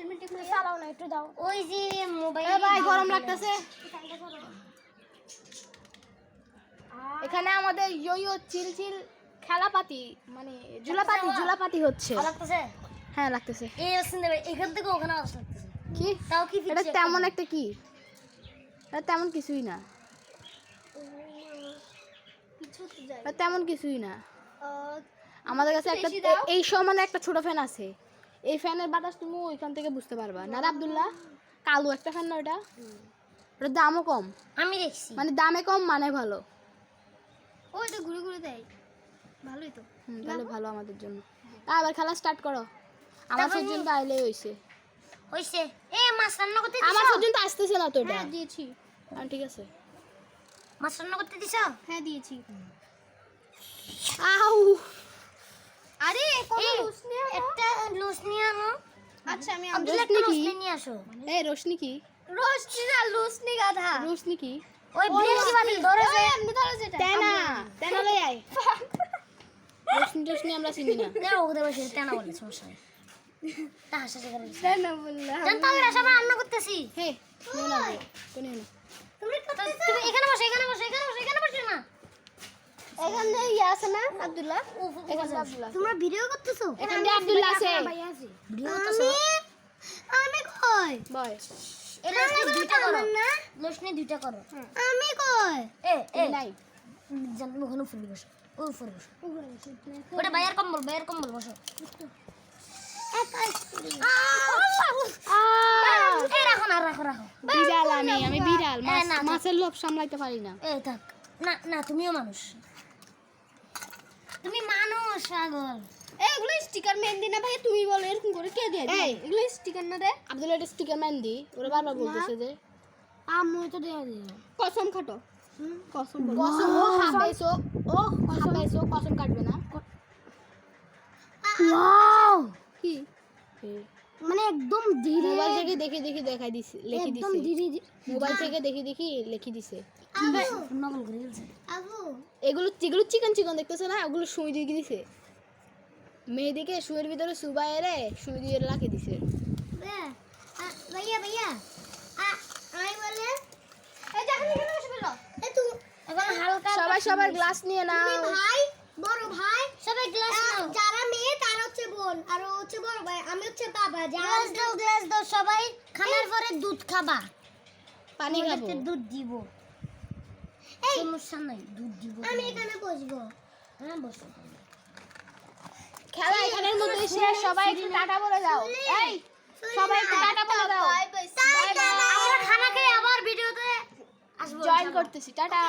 Measurement একটু চালাও না, একটু দাও। ওই যে মোবাইল ভাই গরম লাগতেছে। এখানে আমাদের ইয়ো চিলচিল খেলাপাতি মানে ঝুলাপাতি হচ্ছে। লাগতেছে। হ্যাঁ লাগতেছে। এই আসলে এখান থেকে ওখানে আসতে লাগতেছে। কি তাও কি এটা তেমন একটা কি? এটা তেমন কিছুই না। এটা তেমন কিছুই না। আমাদের কাছে একটা এই সমানে একটা ছোট ফ্যান আছে। এই ফ্যানের বাতাস তুমি ওইখান থেকে বুঝতে পারবা না রে আব্দুল্লাহ? কালো একটা ফ্যান না ওটা? ওটার দামও কম। আমি দেখছি। মানে দামে কম মানে ভালো। ওই তো ঘুরে ঘুরে দেয়। ভালোই তো। তাহলে ভালো আমাদের জন্য। আবার খেলা স্টার্ট করো। আমার পর্যন্ত আইলে হইছে। হইছে। এ মাছ রান্না করতে দিছো? আমার পর্যন্ত আসতেছে না তো এটা। হ্যাঁ দিয়েছি। ঠিক আছে। মাছ রান্না করতে দিছো? হ্যাঁ দিয়েছি। আউ আরে কোন লুস নিয়ে একটা লুস নিয়ে আনো। আচ্ছা আমি আব্দুল্লাহ একটা লুস নিয়ে আসো। এই রোশনি কি? রোশনি না লুসনি গাধা। রোশনি কি? ওই ব্লেড বানি ধরে যে এমনি ধরে যেটা। তেনা লই আই। রোশনি আমরা চিনি না। না ওদের বসে তেনা বলে সমস্যা নেই। তা হাসা করে। তেনা বললা। জানতো আমি রাসা রান্না করতেছি। হে নিও না কোন নিও না। তুমি এখানে বসো এখানে বসো এখানে বসো এখানে বসো না। এখানে আছে না আব্দুল্লাহ? এখানে আব্দুল্লাহ। তোমরা ভিডিও করতেছো? এখানে আব্দুল্লাহ আছে। ভিডিও করতেছো? আমি কই? বয়। এই লসনি দুইটা করো না? লসনি দুইটা করো। আমি কই? এ নাই। জান ওখানে ফুল বসো। ওই ফুল বসো। ওটা বাইরের কম্বল বসো। রাখো। বিড়াল আমি বিড়াল। মাছের লোভ সামলাইতে পারি না। এই থাক। না তুমিও মানুষ। তুমি মানুষ পাগল। এগুলো স্টিকার মেহেন্দি না ভাই তুমি বলো এরকম করে কে দিয়ে দেয়? এগুলো স্টিকার না রে? আব্দুল্লাহ এটা স্টিকার মেহেন্দি। ওরা বারবার বলতেছে যে আম্মু তো দেয়া দিও। কসম খাটো। কসম ও হাবাইছো কসম কাটবে না। ওয়াও কি? মানে একদম ধীরে মোবাইল থেকে দেখে দেখাই দিছে লিখে দিছে। একদম ধীরে মোবাইল থেকে দেখে লিখে দিছে। নকল করে গেছে। এগুলো চিকন দেখতেছ না? ওগুলো সুই দিয়ে দিছে। মেয়েদিকে সুয়ের ভিতরে সুবাই রে সুই দিয়ে লাগিয়ে দিছে। ভাইয়া আই বলে এই দেখেন এখানে বসে বলো এই তুই এখন হালকা সবাই গ্লাস নিয়ে নাও। ভাই বড় ভাই সবাই গ্লাস নাও। যারা মেয়ে তারা হচ্ছে বোন আর ও হচ্ছে বড় ভাই আমি হচ্ছে বাবা। গ্লাস দাও সবাই খানার পরে দুধ খাবা। পানি খাবো। দুধ দিব। এই সমস্যা নাই দুধ দিব। আমি এখানে বসবো। হ্যাঁ বসো। খেলা এখানের মধ্যে শেষ। সবাই একটু টাটা বলে দাও। এই সবাই একটু টাটা বলে দাও। Bye bye. আমরা খানা খেয়ে আবার ভিডিওতে আসবো। জয়েন করতেছি। টাটা।